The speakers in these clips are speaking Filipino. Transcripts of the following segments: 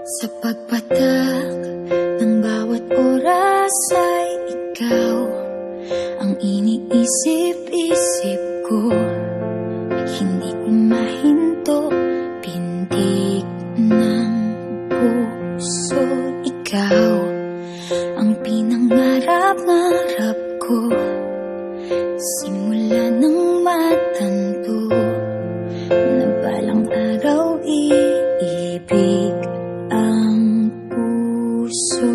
Sa pagpatak ng bawat oras ay ikaw ang iniisip-isip ko. Hindi ko mahinto, pintig ng puso. Ikaw ang pinangarap-ngarap ko, simula ng matanto na balang araw iibig ang puso.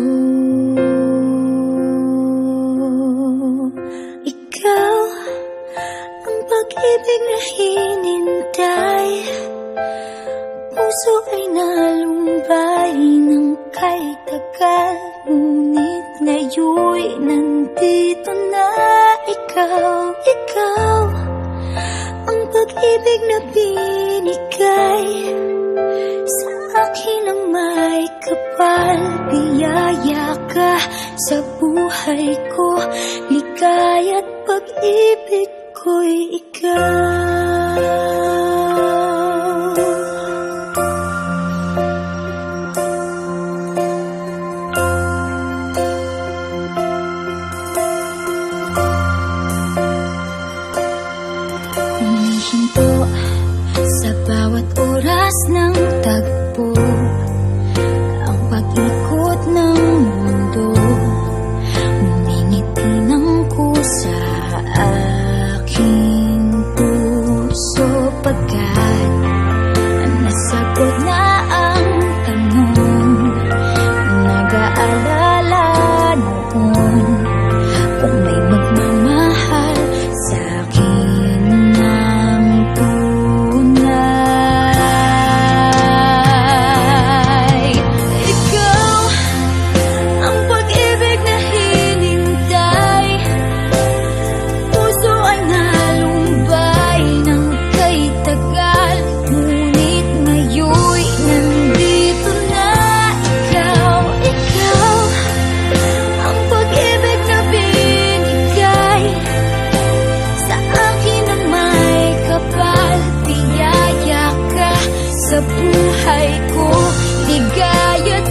Ikaw ang pag-ibig na hinintay, puso ay nalumbay ng kay tagal, ngunit ngayon'y nandito na ikaw. Ikaw ang pag-ibig na binigay sa akin ang may kapal. Biyaya ka sa buhay ko, ligaya't pag-ibig ko'y ikaw. Humihinto sa bawat oras ng tagpo, ang pag-ikot ng mundo, ngumingiti ng kusa aking puso. Pagkat nasagot na ang tanong, nag-aalala noon kung may magmamahal sa'kin ng tunay. Ikaw ang pag-ibig na hinintay, puso ay nalumbay ng kay tagal, ngunit ngayon'y nandito na ikaw. Ikaw ang pag-ibig na binigay sa akin ang may kapal. Biyaya ka sa buhay ko, ligaya't